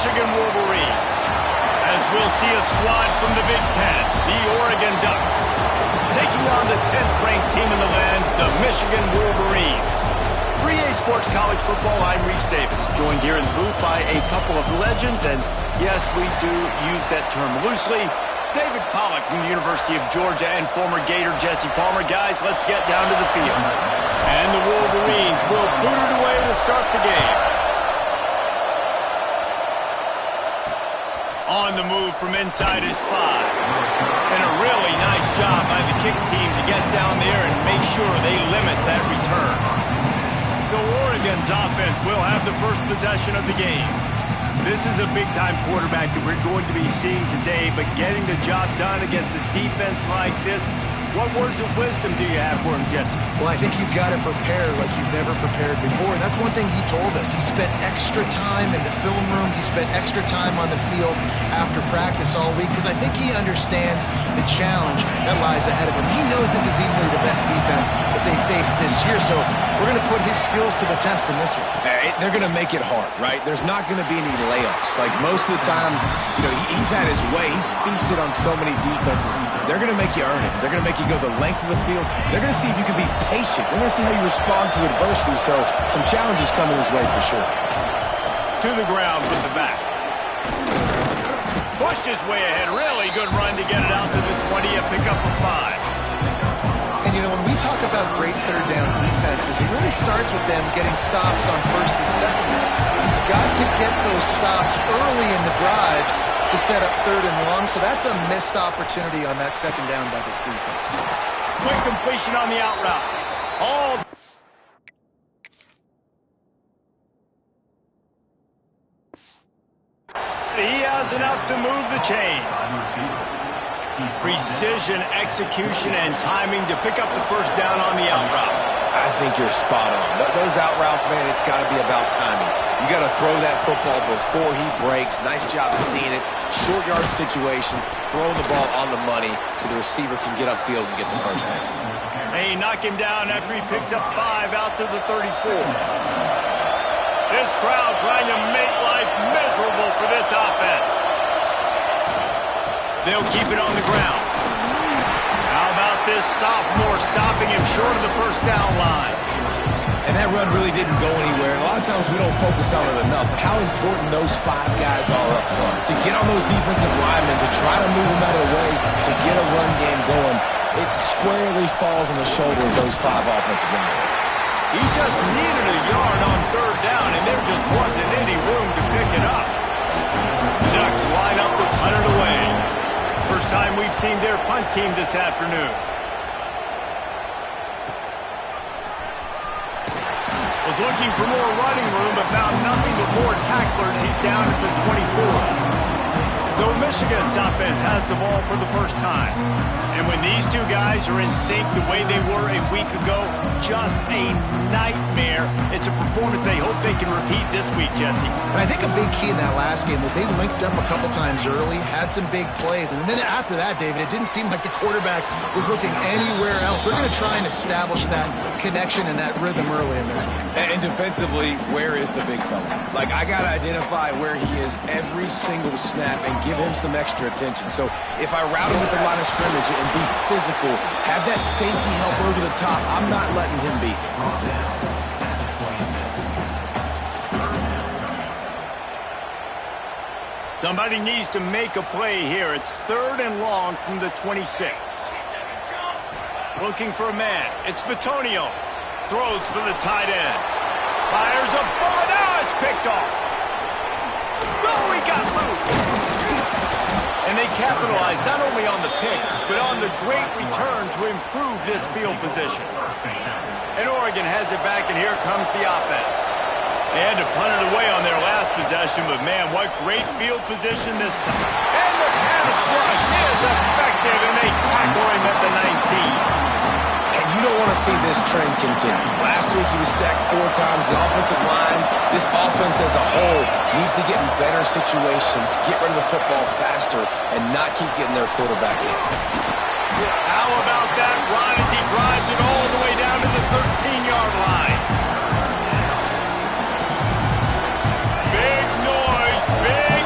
Michigan Wolverines. As we'll see a squad from the Big Ten, the Oregon Ducks, taking on the 10th-ranked team in the land, the Michigan Wolverines. 3A Sports College Football, I'm Reese Davis, joined here in the booth by a couple of legends, and yes, we do use that term loosely. David Pollack from the University of Georgia and former Gator Jesse Palmer. Guys, let's get down to the field. And the Wolverines will boot it away to start the game. On the move from inside his 5. And a really nice job by the kick team to get down there and make sure they limit that return. So Oregon's offense will have the first possession of the game. This is a big-time quarterback that we're going to be seeing today, but getting the job done against a defense like this, what words of wisdom do you have for him, Jesse? Well, I think you've got to prepare like you've never prepared before, and that's one thing he told us. He spent extra time in the film room. He spent extra time on the field after practice all week because I think he understands the challenge that lies ahead of him. He knows this is easily the best defense that they face this year, so we're going to put his skills to the test in this one. They're going to make it hard, right? There's not going to be any layups. Like most of the time, he's had his way. He's feasted on so many defenses. They're going to make you earn it. They're going to make you go the length of the field. They're going to see if you can be patient. They're going to see how you respond to adversity. So some challenges coming his way for sure. To the ground from the back. Pushed his way ahead. Really good run to get it out to the 20 and pick up a 5. And, when we talk about great third down defenses, it really starts with them getting stops on first and second down. You've got to get those stops early in the drives to set up third and long, so that's a missed opportunity on that second down by this defense. Quick completion on the out route. All he has enough to move the chains. Precision, execution, and timing to pick up the first down on the out route. I think you're spot on. Those out routes, man, it's got to be about timing. You got to throw that football before he breaks. Nice job seeing it. Short yard situation, throwing the ball on the money so the receiver can get upfield and get the first down. They knock him down after he picks up 5 out to the 34. This crowd trying to make life miserable for this offense. They'll keep it on the ground. How about this sophomore stopping him short of the first down line? And that run really didn't go anywhere. A lot of times we don't focus on it enough. How important those 5 guys are up front. To get on those defensive linemen, to try to move them out of the way, to get a run game going, it squarely falls on the shoulder of those 5 offensive linemen. He just needed a yard on third down, and there just wasn't any room to pick it up. The Ducks line up to punt it away. First time we've seen their punt team this afternoon. Was looking for more running room, but found nothing but more tacklers. He's down at the 24. So Michigan's offense has the ball for the first time. And when these two guys are in sync the way they were a week ago, just a nightmare. It's a performance they hope they can repeat this week, Jesse. And I think a big key in that last game was they linked up a couple times early, had some big plays, and then after that, David, it didn't seem like the quarterback was looking anywhere else. They're going to try and establish that connection and that rhythm early in this one. And defensively, where is the big fella? Like, I got to identify where he is every single snap and give him some extra attention. So if I route him at the line of scrimmage and be physical, have that safety help over the top, I'm not letting him beat me. Somebody needs to make a play here. It's third and long from the 26. Looking for a man. It's Bitonio. Throws for the tight end. Fires a bullet. Now it's picked off. Oh, he got loose. And they capitalized not only on the pick, but on the great return to improve this field position. And Oregon has it back, and here comes the offense. They had to punt it away on their last possession, but man, what great field position this time. And the pass rush is effective, and they tackle him at the 19. And you don't want to see this trend continue. Last week he was sacked 4 times. The offensive line, this offense as a whole, needs to get in better situations, get rid of the football faster, and not keep getting their quarterback in. How about that run as he drives it all the way down to the 13-yard line? Big noise, big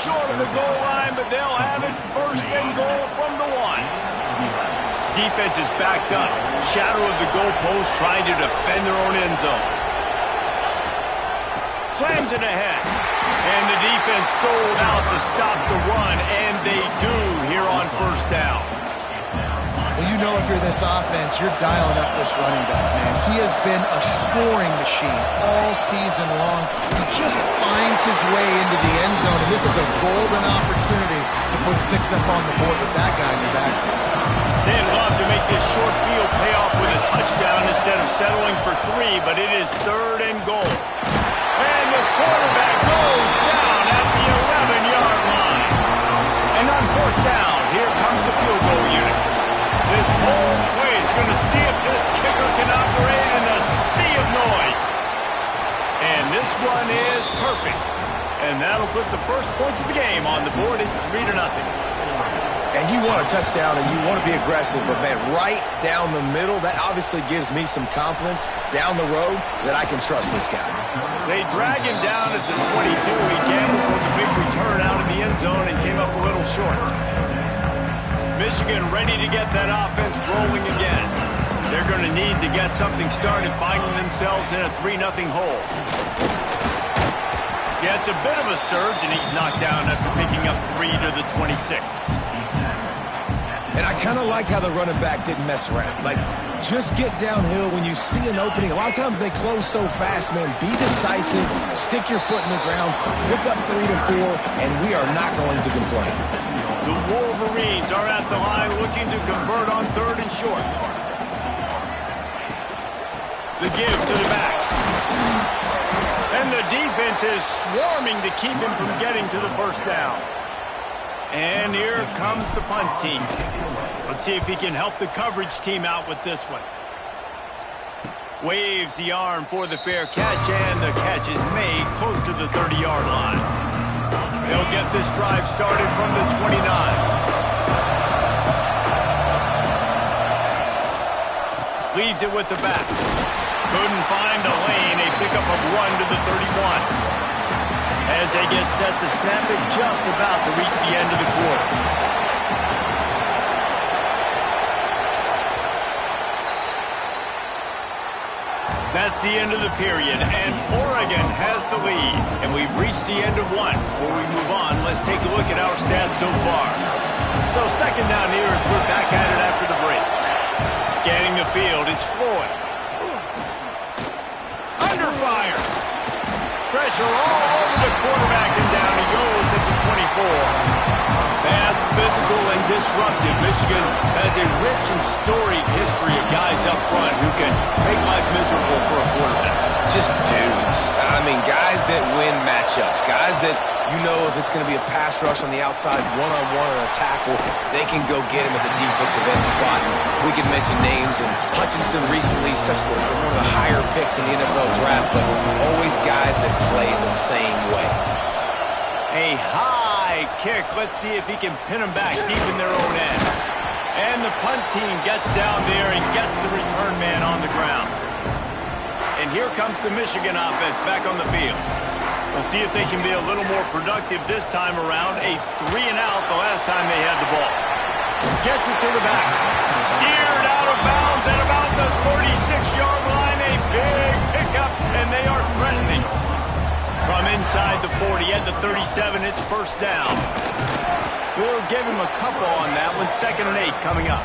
short of the goal line, but they'll have it first and goal from the 1. Defense is backed up. Shadow of the goalpost trying to defend their own end zone. Slams it ahead. And the defense sold out to stop the run, and they do here on first down. Well, you know if you're this offense, you're dialing up this running back, man. He has been a scoring machine all season long. He just finds his way into the end zone, and this is a golden opportunity to put 6 up on the board with that guy in your back. They'd love to make this short field pay off with a touchdown instead of settling for 3, but it is 3rd and goal. And the quarterback goes down at the 11-yard line. And on 4th down, here comes the field goal unit. This whole play is going to see if this kicker can operate in a sea of noise. And this one is perfect. And that'll put the first points of the game on the board. It's 3-0. And you want a touchdown and you want to be aggressive, but man, right down the middle, that obviously gives me some confidence down the road that I can trust this guy. They drag him down at the 22. He gambled for the big return out of the end zone and came up a little short. Michigan ready to get that offense rolling again. They're going to need to get something started, finding themselves in a 3-0 hole. Yeah, it's a bit of a surge, and he's knocked down after picking up 3 to the 26. And I kind of like how the running back didn't mess around. Like, just get downhill when you see an opening. A lot of times they close so fast, man. Be decisive, stick your foot in the ground, pick up 3 to 4, and we are not going to complain. The Wolverines are at the line looking to convert on 3rd and short. The give to the back. And the defense is swarming to keep him from getting to the first down. And here comes the punt team. Let's see if he can help the coverage team out with this one. Waves the arm for the fair catch, and the catch is made close to the 30-yard line. They'll get this drive started from the 29. Leaves it with the back. Couldn't find a lane. A pickup of 1 to the 31. As they get set to snap it, just about to reach the end of the quarter. That's the end of the period, and Oregon has the lead. And we've reached the end of 1. Before we move on, let's take a look at our stats so far. So 2nd down here as we're back at it after the break. Scanning the field, it's Floyd. Under fire. Pressure all over the quarterback, and down he goes at the 24. Fast, physical, and disruptive. Michigan has a rich and storied history of guys up front who can make life miserable for a quarterback. Just dudes. I mean, guys that win matchups. Guys that, you know, if it's going to be a pass rush on the outside, one-on-one or a tackle, they can go get him at the defensive end spot. We can mention names, and Hutchinson recently, one of the higher picks in the NFL draft, but always guys that play the same way. A high kick. Let's see if he can pin them back deep in their own end. And the punt team gets down there and gets the return man on the ground. And here comes the Michigan offense back on the field. We'll see if they can be a little more productive this time around. A 3-and-out the last time they had the ball. Gets it to the back. Steered out of bounds at about the 36-yard line. A big pickup, and they are threatening. From inside the 40 at the 37, it's first down. We'll give him a couple on that one. 2nd and 8 coming up.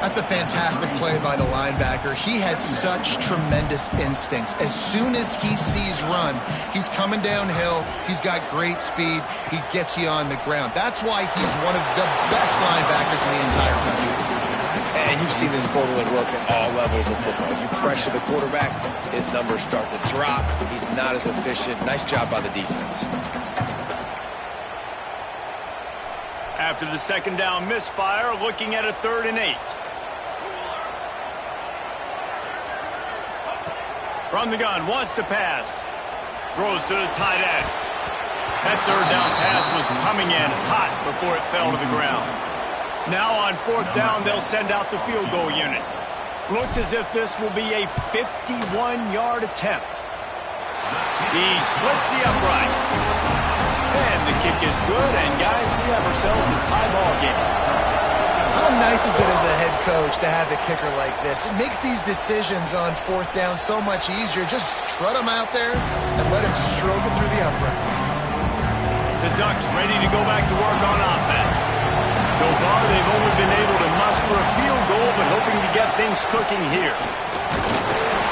That's a fantastic play by the linebacker. He has such tremendous instincts. As soon as he sees run, he's coming downhill. He's got great speed. He gets you on the ground. That's why he's one of the best linebackers in the entire country. And you've seen this formula work at all levels of football. You pressure the quarterback, his numbers start to drop. He's not as efficient. Nice job by the defense. After the 2nd down misfire, looking at a 3rd and 8. From the gun, wants to pass. Throws to the tight end. That 3rd down pass was coming in hot before it fell to the ground. Now on 4th down, they'll send out the field goal unit. Looks as if this will be a 51-yard attempt. He splits the uprights. And the kick is good, and guys, we have ourselves a tie ball game. How nice is it as a head coach to have a kicker like this? It makes these decisions on fourth down so much easier. Just trot him out there and let him stroke it through the uprights. The Ducks ready to go back to work on offense. So far, they've only been able to muster a field goal, but hoping to get things cooking here.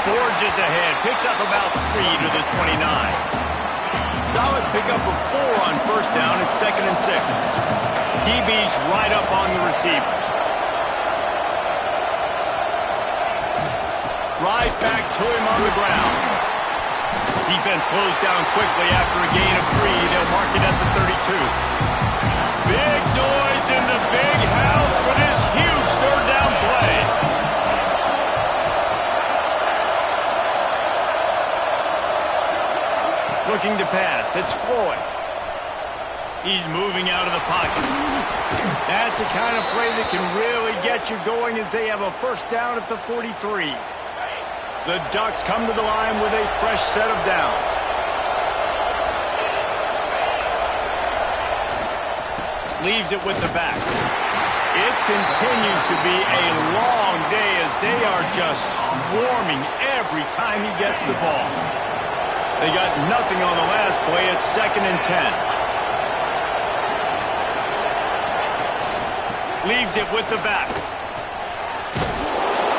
Forges ahead, picks up about 3 to the 29. Solid pickup of 4 on first down. It's 2nd and 6. DB's right up on the receivers. Right back to him on the ground. Defense closed down quickly after a gain of 3. They'll mark it at the 32. Big noise in the big house for this huge third down play. Looking to pass. It's Floyd. He's moving out of the pocket. That's the kind of play that can really get you going as they have a first down at the 43. The Ducks come to the line with a fresh set of downs. Leaves it with the back. It continues to be a long day as they are just swarming every time he gets the ball. They got nothing on the last play. It's 2nd and 10. Leaves it with the back.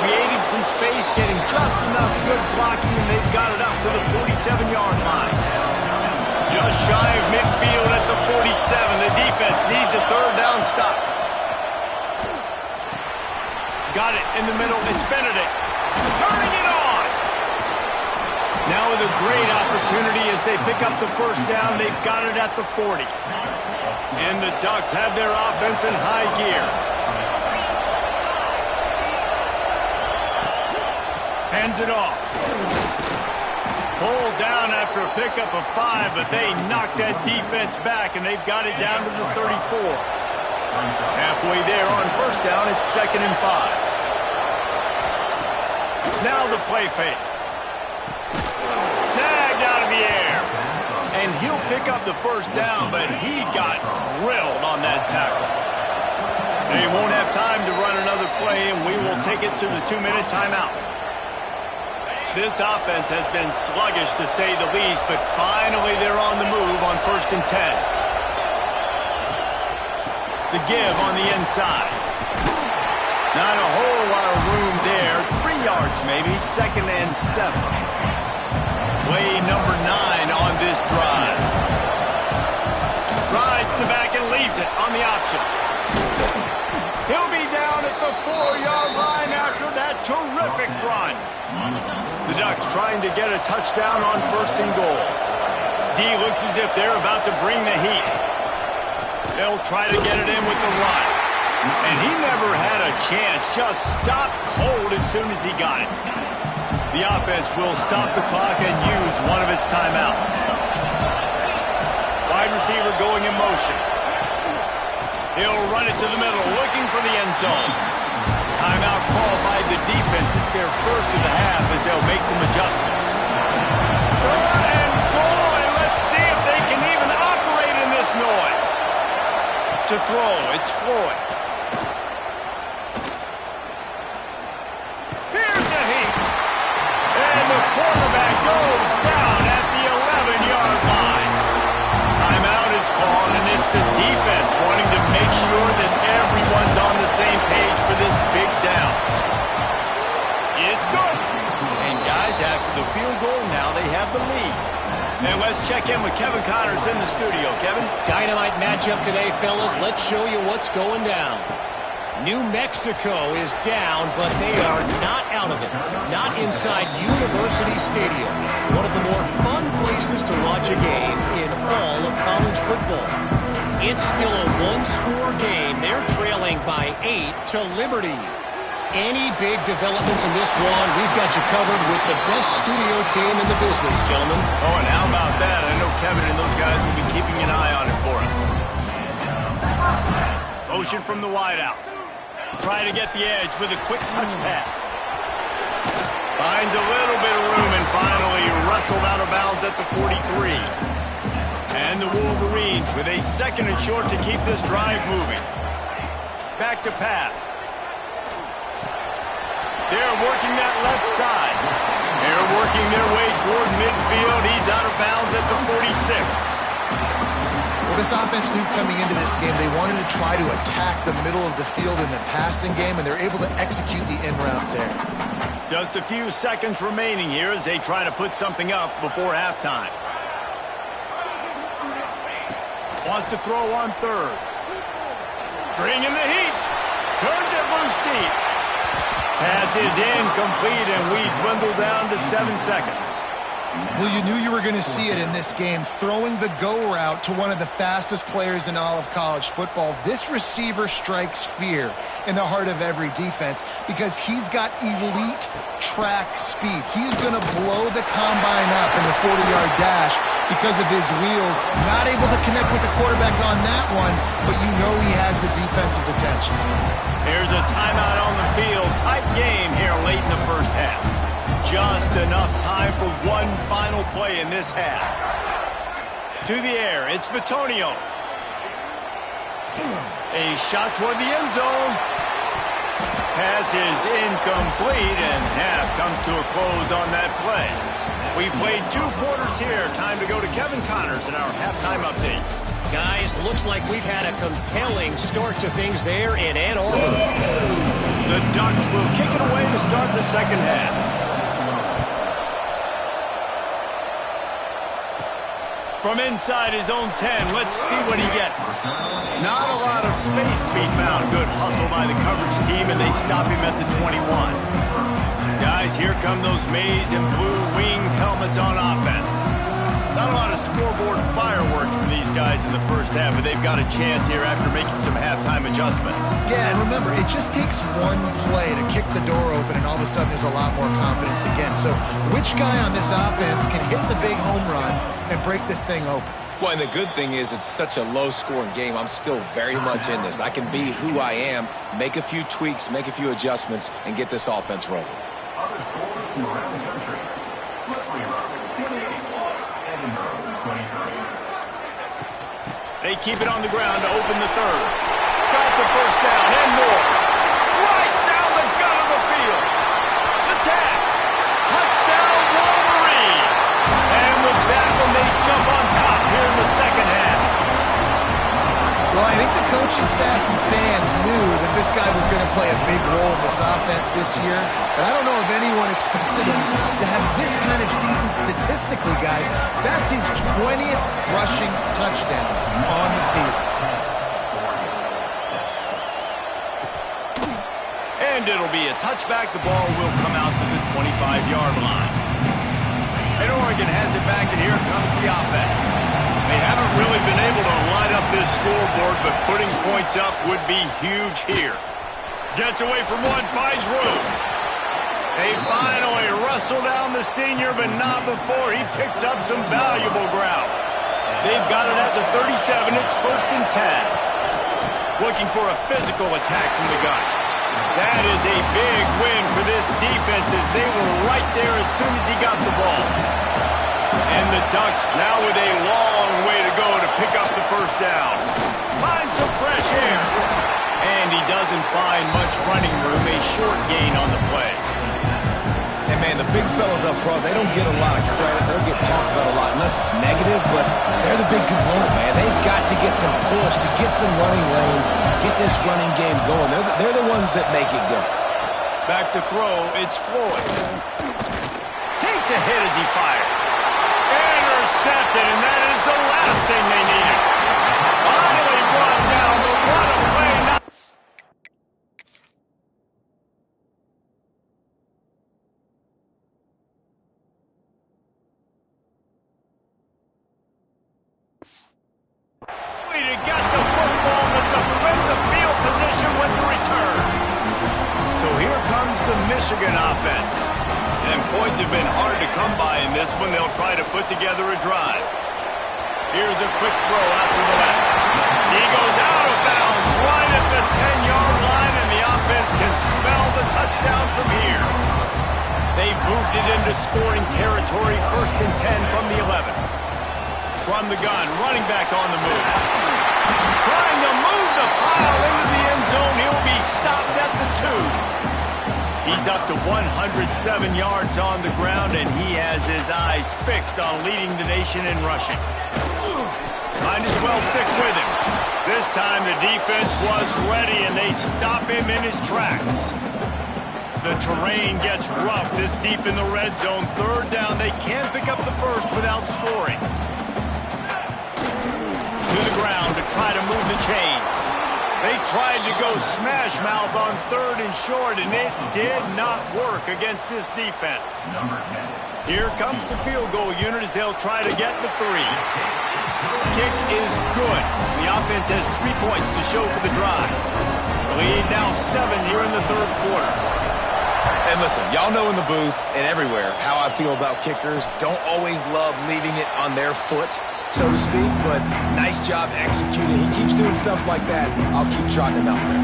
Creating some space, getting just enough good blocking, and they've got it up to the 47-yard line. Just shy of midfield at the 47. The defense needs a third down stop. Got it in the middle. It's Benedict. Turning it on. Now with a great opportunity as they pick up the first down. They've got it at the 40. And the Ducks have their offense in high gear. Hands it off. Pulled down after a pickup of 5, but they knocked that defense back, and they've got it down to the 34. Halfway there on first down, it's 2nd and 5. Now the play fake. Snagged out of the air. And he'll pick up the first down, but he got drilled on that tackle. They won't have time to run another play, and we will take it to the 2-minute timeout. This offense has been sluggish, to say the least, but finally they're on the move on 1st and 10. The give on the inside. Not a whole lot of room there. 3 yards maybe. 2nd and 7. Play number 9 on this drive. Rides the back and leaves it on the option. He'll be down at the 4-yard line after that terrific run. The Ducks trying to get a touchdown on 1st and goal. D looks as if they're about to bring the heat. They'll try to get it in with the run. And he never had a chance. Just stopped cold as soon as he got it. The offense will stop the clock and use one of its timeouts. Wide receiver going in motion. He'll run it to the middle, looking for the end zone. Timeout called by the defense. It's their first of the half as they'll make some adjustments. 3rd and goal, and let's see if they can even operate in this noise. To throw, it's Floyd. Here's the heat. And the quarterback goes down at the 11-yard line. Timeout is called, and it's the defense wanting to make sure that everyone's on the same page for this big down. It's good. And guys, after the field goal, now they have the lead. And let's check in with Kevin Connors in the studio. Kevin? Dynamite matchup today, fellas. Let's show you what's going down. New Mexico is down, but they are not out of it. Not inside University Stadium, one of the more fun places to watch a game in all of college football. It's still a one-score game. They're trailing by 8 to Liberty. Any big developments in this one, we've got you covered with the best studio team in the business, gentlemen. Oh, and how about that? I know Kevin and those guys will be keeping an eye on it for us. Motion from the wideout. Trying to get the edge with a quick touch pass. Finds a little bit of room and finally wrestled out of bounds at the 43. And the Wolverines with a 2nd and short to keep this drive moving. Back to pass. They're working that left side. They're working their way toward midfield. He's out of bounds at the 46. Well, this offense knew coming into this game they wanted to try to attack the middle of the field in the passing game, and they're able to execute the in route there. Just a few seconds remaining here as they try to put something up before halftime. Wants to throw on 3rd. Bringing the heat. Turns it loose deep. Pass is incomplete, and we dwindle down to 7 seconds. Well, you knew you were going to see it in this game, throwing the go route to one of the fastest players in all of college football. This receiver strikes fear in the heart of every defense because he's got elite track speed. He's going to blow the combine up in the 40-yard dash because of his wheels. Not able to connect with the quarterback on that one, but you know he has the defense's attention. Here's a timeout on the field. Tight game here late in the first half. Just enough time for one final play in this half. To the air, it's Batonio. A shot toward the end zone. Pass is incomplete, and half comes to a close on that play. We've played 2 quarters here. Time to go to Kevin Connors in our halftime update. Guys, looks like we've had a compelling start to things there in Ann Arbor. The Ducks will kick it away to start the second half. From inside his own 10, let's see what he gets. Not a lot of space to be found. Good hustle by the coverage team, and they stop him at the 21. Guys, here come those maize and blue wing helmets on offense. Not a lot of scoreboard fireworks from these guys in the first half, but they've got a chance here after making some halftime adjustments. Yeah, and remember, it just takes one play to kick the door open, and all of a sudden there's a lot more confidence again. So which guy on this offense can hit the big home run and break this thing open? Well, and the good thing is it's such a low-scoring game. I'm still very much in this. I can be who I am, make a few tweaks, make a few adjustments, and get this offense rolling. They keep it on the ground to open the 3rd. Got the first down and more. Right down the gut of the field. The tag. Touchdown Wolverines. And with that one, they jump on top here in the second half. Well, I think the coaching staff and fans knew that this guy was going to play a big role in this offense this year. But I don't know if anyone expected him to have this kind of season statistically, guys. That's his 20th rushing touchdown on the season. And it'll be a touchback. The ball will come out to the 25-yard line. And Oregon has it back, and here comes the offense. They haven't really been able to light up this scoreboard, but putting points up would be huge here. Gets away from one, finds room. They finally wrestle down the senior, but not before he picks up some valuable ground. They've got it at the 37. It's 1st and 10. Looking for a physical attack from the gun. That is a big win for this defense as they were right there as soon as he got the ball. And the Ducks now with a long way to go to pick up the first down. Find some fresh air. And he doesn't find much running room, a short gain on the play. And, man, the big fellas up front, they don't get a lot of credit. They'll get talked about a lot unless it's negative, but they're the big component, man. They've got to get some push, to get some running lanes, get this running game going. They're the ones that make it go. Back to throw, it's Floyd. Takes a hit as he fires. Intercepted, and that is the last thing they needed. Finally brought down the run-away. To get the football, but to win the field position with the return. So here comes the Michigan offense. And points have been hard to come by in this one. They'll try to put together a drive. Here's a quick throw out to the left. He goes out of bounds right at the 10-yard line, and the offense can smell the touchdown from here. They've moved it into scoring territory, 1st and 10 from the 11. From the gun, running back on the move. Trying to move the pile into the end zone. He'll be stopped at the 2. He's up to 107 yards on the ground, and he has his eyes fixed on leading the nation in rushing. Might as well stick with him. This time the defense was ready, and they stop him in his tracks. The terrain gets rough this deep in the red zone. Third down, they can't pick up the first without scoring. To the ground to try to move the chains. They tried to go smash mouth on 3rd and short, and it did not work against this defense. Here comes the field goal unit as they'll try to get the 3. Kick is good. The offense has 3 points to show for the drive. The lead now 7 here in the 3rd quarter. And listen, y'all know in the booth and everywhere how I feel about kickers. Don't always love leaving it on their foot, so to speak, but nice job executing. He keeps doing stuff like that. I'll keep trotting him out there.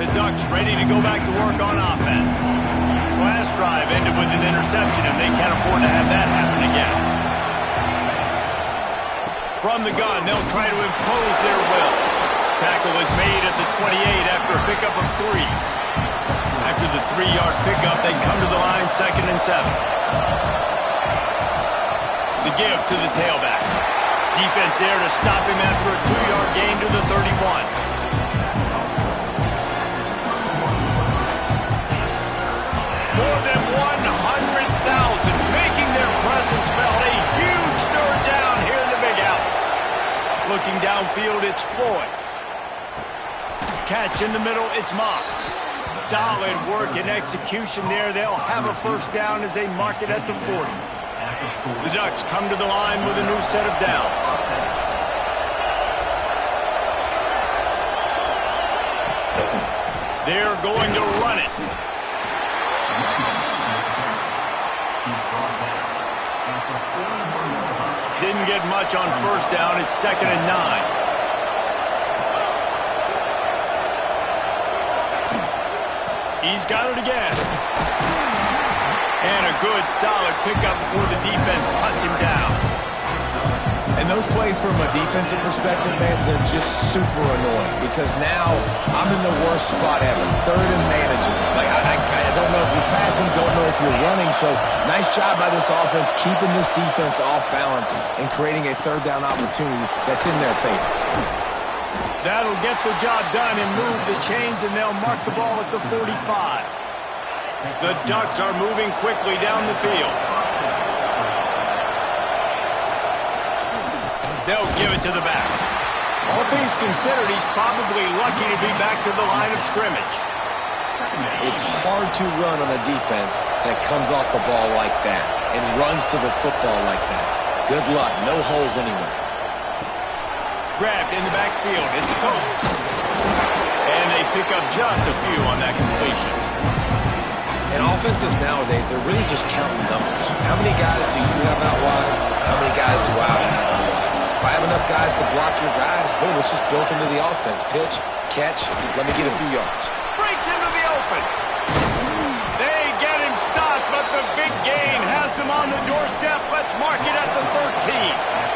The Ducks ready to go back to work on offense. Last drive ended with an interception, and they can't afford to have that happen again. From the gun, they'll try to impose their will. Tackle is made at the 28 after a pickup of 3. After the 3-yard pickup, they come to the line 2nd and 7. The give to the tailback. Defense there to stop him after a 2-yard gain to the 31. More than 100,000 making their presence felt. A huge 3rd down here in the big house. Looking downfield, it's Floyd. Catch in the middle, it's Moss. Solid work and execution there. They'll have a 1st down as they mark it at the 40. The Ducks come to the line with a new set of downs. They're going to run it. Didn't get much on 1st down. It's 2nd and 9. He's got it again. And a good, solid pickup before the defense cuts him down. And those plays from a defensive perspective, man, they're just super annoying because now I'm in the worst spot ever. 3rd and managing. Like, I don't know if you're passing, don't know if you're running. So nice job by this offense keeping this defense off balance and creating a 3rd down opportunity that's in their favor. That'll get the job done and move the chains, and they'll mark the ball at the 45. The Ducks are moving quickly down the field. They'll give it to the back. All things considered, he's probably lucky to be back to the line of scrimmage. It's hard to run on a defense that comes off the ball like that and runs to the football like that. Good luck. No holes anywhere. Grabbed in the backfield. It's Coates. And they pick up just a few on that completion. And offenses nowadays, they're really just counting numbers. How many guys do you have out wide? How many guys do I have out wide? If I have enough guys to block your guys, boom, it's just built into the offense. Pitch, catch, let me get a few yards. Breaks into the open. They get him stopped, but the big gain has them on the doorstep. Let's mark it at the 13.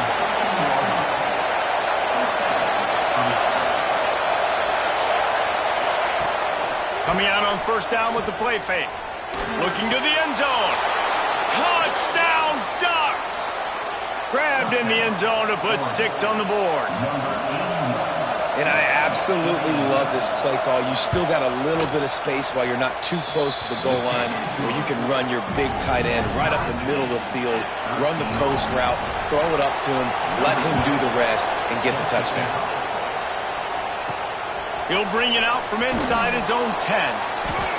Coming out on 1st down with the play fake. Looking to the end zone. Touchdown, Ducks! Grabbed in the end zone to put 6 on the board. And I absolutely love this play call. You still got a little bit of space while you're not too close to the goal line where you can run your big tight end right up the middle of the field, run the post route, throw it up to him, let him do the rest, and get the touchdown. He'll bring it out from inside his own 10.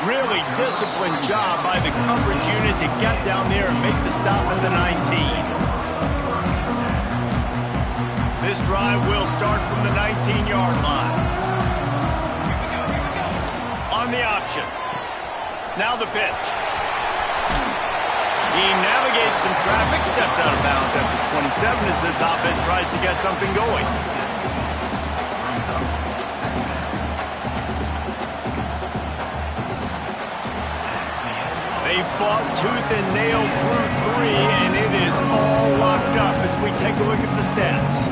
Really disciplined job by the coverage unit to get down there and make the stop at the 19. This drive will start from the 19-yard line. On the option. Now the pitch. He navigates some traffic, steps out of bounds after 27 as this offense tries to get something going. They fought tooth and nail through 3, and it is all locked up as we take a look at the stats.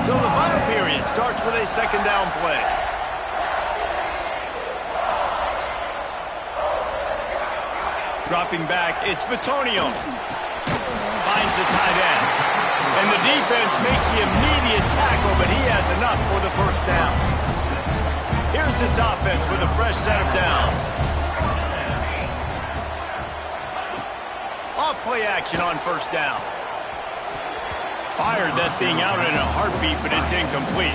So the final period starts with a second down play. Dropping back, it's Batonio. Finds the tight end. And the defense makes the immediate tackle, but he has enough for the first down. Here's this offense with a fresh set of downs. Off play action on first down. Fired that thing out in a heartbeat, but it's incomplete.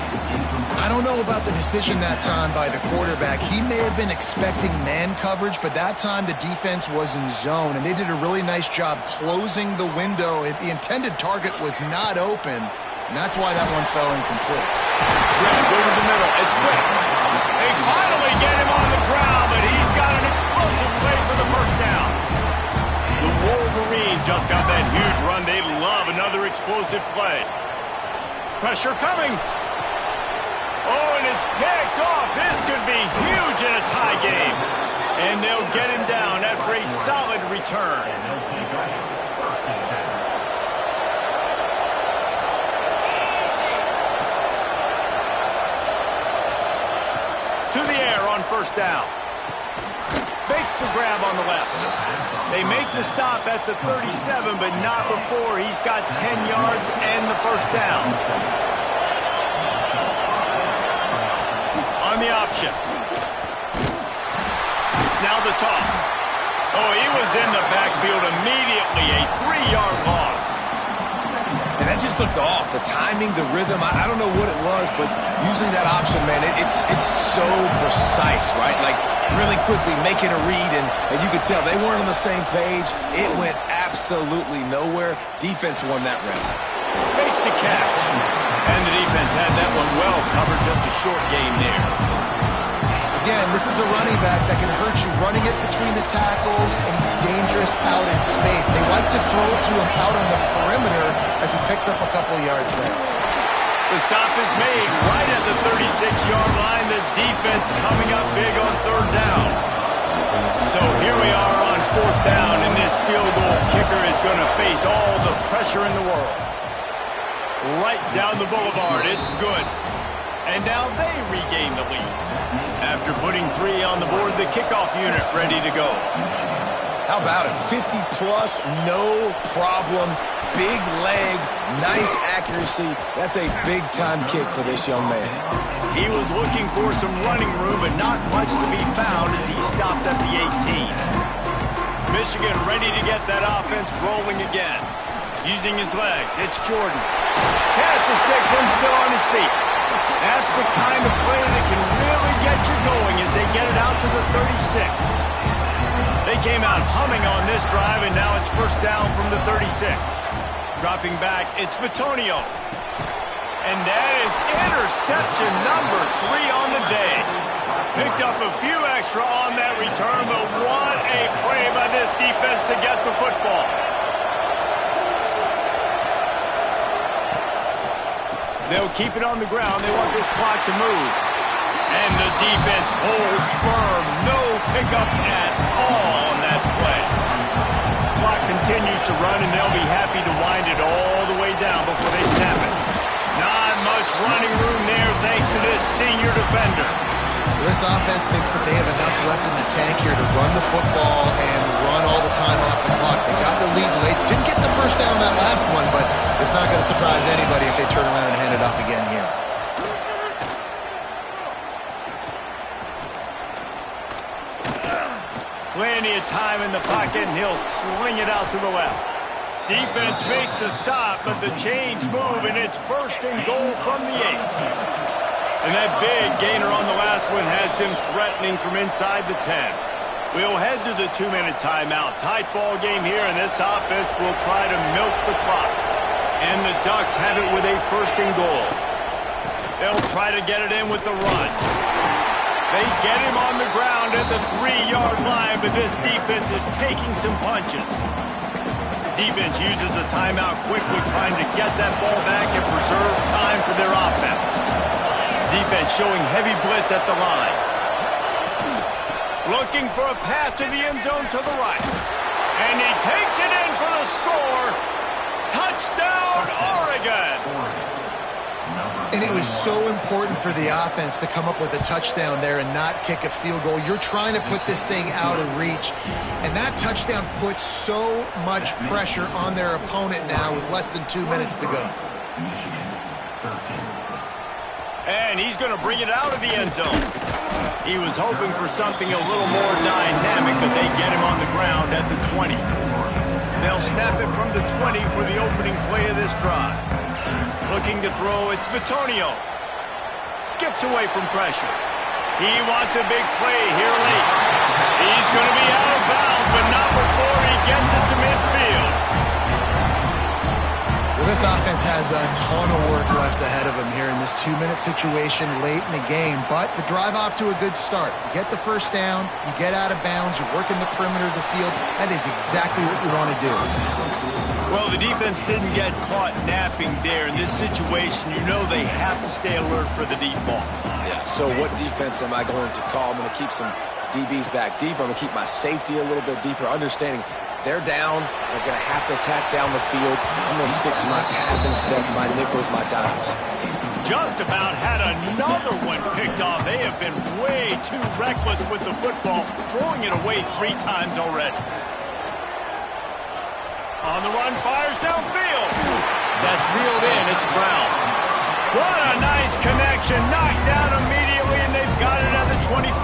I don't know about the decision that time by the quarterback. He may have been expecting man coverage, but that time the defense was in zone, and they did a really nice job closing the window. The intended target was not open, and that's why that one fell incomplete. Grab over the middle. It's quick. They finally get him on the ground, but he's got an explosive play for the first down. The Wolverines just got that huge run. They love another explosive play. Pressure coming. Oh, and it's picked off. This could be huge in a tie game. And they'll get him down after a solid return. To the air on first down. Makes the grab on the left. They make the stop at the 37, but not before he's got 10 yards and the first down. On the option. Now the toss. Oh, he was in the backfield immediately. A 3-yard loss. And that just looked off. The timing, the rhythm, I don't know what it was, but usually that option, man, it's so precise, right? Like, really quickly making a read, and you could tell they weren't on the same page. It went absolutely nowhere. Defense won that round. Makes the catch. And the defense had that one well covered. Just a short game there. Again, this is a running back that can hurt you running it between the tackles, and he's dangerous out in space. They like to throw it to him out on the perimeter as he picks up a couple yards there. The stop is made right at the 36-yard line. The defense coming up big on third down. So here we are on fourth down, and this field goal kicker is going to face all the pressure in the world. Right down the boulevard. It's good. And now they regain the lead. After putting 3 on the board, the kickoff unit ready to go. How about it? 50-plus, no problem. Big leg, nice accuracy. That's a big-time kick for this young man. He was looking for some running room, but not much to be found as he stopped at the 18. Michigan ready to get that offense rolling again. Using his legs, it's Jordan. Pass the sticks and still on his feet. That's the kind of play that can really get you going as they get it out to the 36. They came out humming on this drive, and now it's first down from the 36. Dropping back, it's Batonio. And that is interception number 3 on the day. Picked up a few extra on that return, but what a play by this defense to get the football. They'll keep it on the ground. They want this clock to move. And the defense holds firm. No pickup at all on that play. Clock continues to run, and they'll be happy to wind it all the way down before they snap it. Not much running room there thanks to this senior defender. This offense thinks that they have enough left in the tank here to run the football and run all the time off the clock. They got the lead late. Didn't get the first down on that last one, but it's not going to surprise anybody if they turn around and hand it off again here. Plenty of time in the pocket, and he'll sling it out to the left. Defense makes a stop, but the chains move, and it's first and goal from the 8. And that big gainer on the last one has them threatening from inside the 10. We'll head to the 2-minute timeout. Tight ball game here, and this offense will try to milk the clock. And the Ducks have it with a first and goal. They'll try to get it in with the run. They get him on the ground at the 3-yard line, but this defense is taking some punches. Defense uses a timeout quickly, trying to get that ball back and preserve time for their offense. Defense showing heavy blitz at the line. Looking for a path to the end zone to the right. And he takes it in for the score. Touchdown, Oregon! And it was so important for the offense to come up with a touchdown there and not kick a field goal. You're trying to put this thing out of reach. And that touchdown puts so much pressure on their opponent now with less than 2 minutes to go. And he's going to bring it out of the end zone. He was hoping for something a little more dynamic, but they get him on the ground at the 20. They'll snap it from the 20 for the opening play of this drive. Looking to throw, it's Bitonio. Skips away from pressure. He wants a big play here late. He's going to be out of bounds, but not before he gets it to midfield. Well, this offense has a ton of work left ahead of them here in this 2-minute situation late in the game, but the drive off to a good start. You get the first down, you get out of bounds, you're working the perimeter of the field. That is exactly what you want to do. Well, the defense didn't get caught napping there. In this situation, you know they have to stay alert for the deep ball. Yeah, so what defense am I going to call? I'm going to keep some DBs back deeper. I'm going to keep my safety a little bit deeper, understanding they're down. They're going to have to attack down the field. I'm going to stick to my passing sets, my nickels, my dimes. Just about had another one picked off. They have been way too reckless with the football, throwing it away 3 times already. On the run, fires downfield. That's reeled in. It's Brown. What a nice connection. Knocked down immediately, and they've got it at the 25.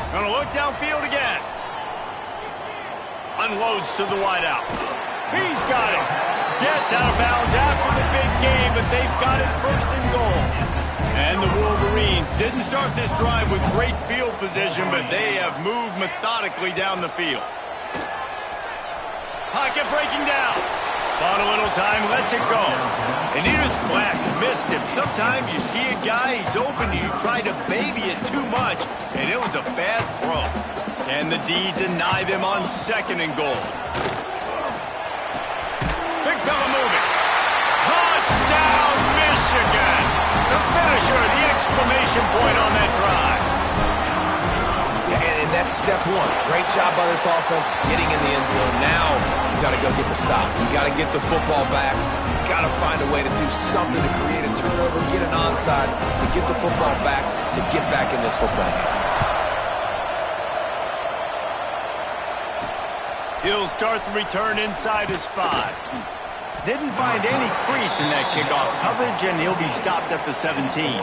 Going to look downfield again. Unloads to the wideout. He's got it. Gets out of bounds after the big game, but they've got it first and goal. And the Wolverines didn't start this drive with great field position, but they have moved methodically down the field. Pocket breaking down. Bought a little time, lets it go. And he was flat, missed him. Sometimes you see a guy, he's open, and you try to baby it too much, and it was a bad throw. Can the D deny them on second and goal? Big fella moving. Touchdown, Michigan! The finisher, the exclamation point on that drive. Yeah, and that's step one. Great job by this offense getting in the end zone. Now you got to go get the stop. You got to get the football back. You got to find a way to do something to create a turnover, get an onside, to get the football back, to get back in this football game. He'll start the return inside his 5. Didn't find any crease in that kickoff coverage, and he'll be stopped at the 17.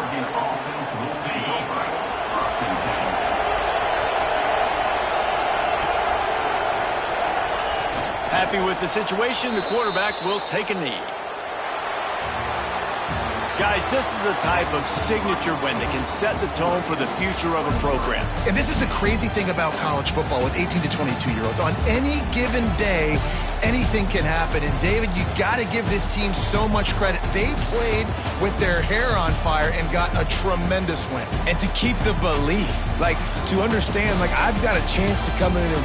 Happy with the situation, the quarterback will take a knee. Guys, this is a type of signature win that can set the tone for the future of a program. And this is the crazy thing about college football with 18 to 22-year-olds. On any given day, anything can happen. And, David, you got to give this team so much credit. They played with their hair on fire and got a tremendous win. And to keep the belief, like, to understand, like, I've got a chance to come in and win